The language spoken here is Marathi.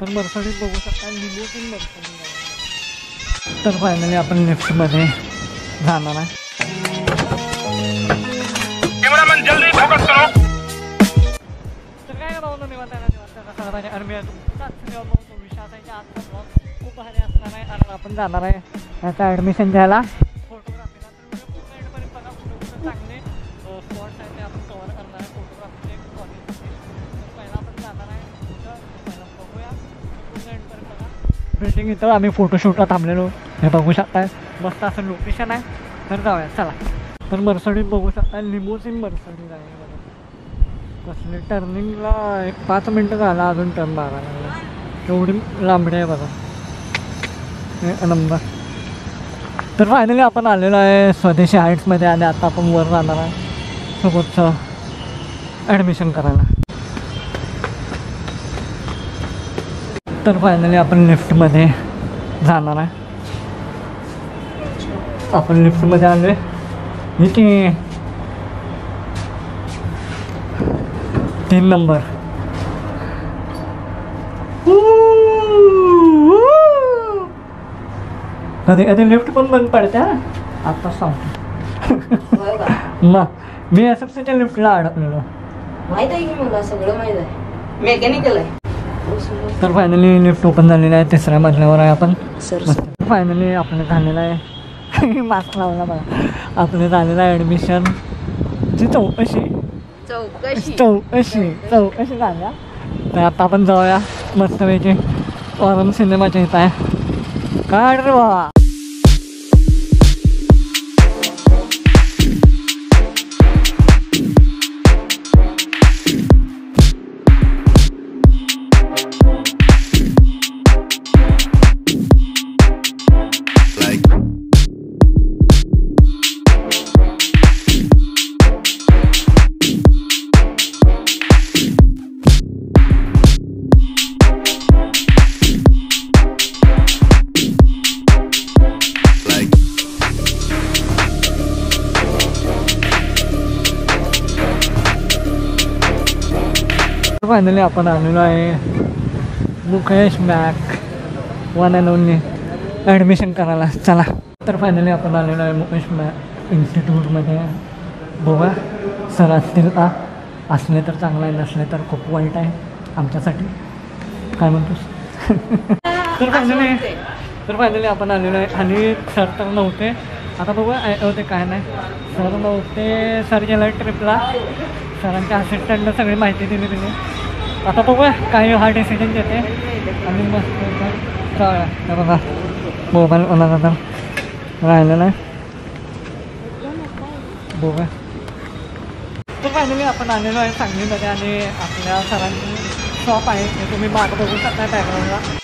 तर मर्सिडीज बघू शकता, लिमोसिन मर्सिडीज आहे. तर फायनली आपण लिफ्टमध्ये जाणार आहे. तर काय करावं निवांत खूप भारी असणार आहे. आणि आपण जाणार आहे याचं ॲडमिशन घ्यायला फोटोग्राफीला. तर पूर्ण एंडपर्यंत बघा, कुठं चांगले स्पॉट्स आहेत ते आपण कव्हर करणार आहे फोटोग्राफीचे कॉलेजचे. तर पहिला आपण जाणार आहे कुठं पहिला बघूया, पूर्ण एंडपर्यंत बघा. बिल्डिंग इथं आम्ही फोटोशूटला थांबलेलो, हे बघू शकताय. मस्त असं लोकेशन आहे. तर जाऊया चला. तर मर्सिडीज बघू शकता, लिमोसिन मर्सिडीज आहे बघा. कसले टर्निंगला 5 मिनटं झाला, अजून टर्न मारा लागला. एवढी लांबडी आहे बघा नंबर. तर फायनली आपण आलेलो आहे स्वदेशी हाईट्समध्ये आणि आता आपण वर जाणार आहे सोबतचं ॲडमिशन करायला. तर फायनली आपण लिफ्टमध्ये जाणार आहे. आपण लिफ्टमध्ये आलो आहे. इथे 3 नंबर. कधी कधी लिफ्ट पण बंद पडते. आता सांगतो मग मी एसएफसीच्या लिफ्टला अडकलेलो. माहित आहे की मला सगळं माहित आहे, मेकॅनिकल आहे. तर फायनली लिफ्ट ओपन झालेलं आहे. 3ऱ्या मजल्यावर आहे आपण. फायनली आपलं झालेलं आहे मास्क लावला बघा. आपलं झालेलं आहे ॲडमिशनची चौकशी झाल्या. तर आता आपण जाऊया मस्तपैकी ऑरम सिनेमाच्या इथं आहे. काय रे बा. फायनली आपण आलेलो आहे Mukesh Mac one and only admission करायला. चला. तर फायनली आपण आलेलो आहे मुकेश मॅक इन्स्टिट्यूटमध्ये. बघा सर असतील का, असले तर चांगलं आहे, नसले तर खूप वाईट आहे आमच्यासाठी. काय म्हणतोस तर फायनली आपण आलेलो आहे. आणि सर तर नव्हते. आता बघूया होते काय नाही. सर नव्हते, सर गेला ट्रिपला. सरांच्या असिस्टंटनं सगळी माहिती दिली तिने. आता बघूया काही हा डिसिजन घेते आणि मस्त जाऊया. हे बघा मोबाईल ओला तर राहिलेला आहे. बघूया. तर फायनली आपण आलेलो आहे सांगलीमध्ये आणि आपल्या सरांची शॉप आहे. हे तुम्ही मागं बघू शकता बॅकग्राऊंडला.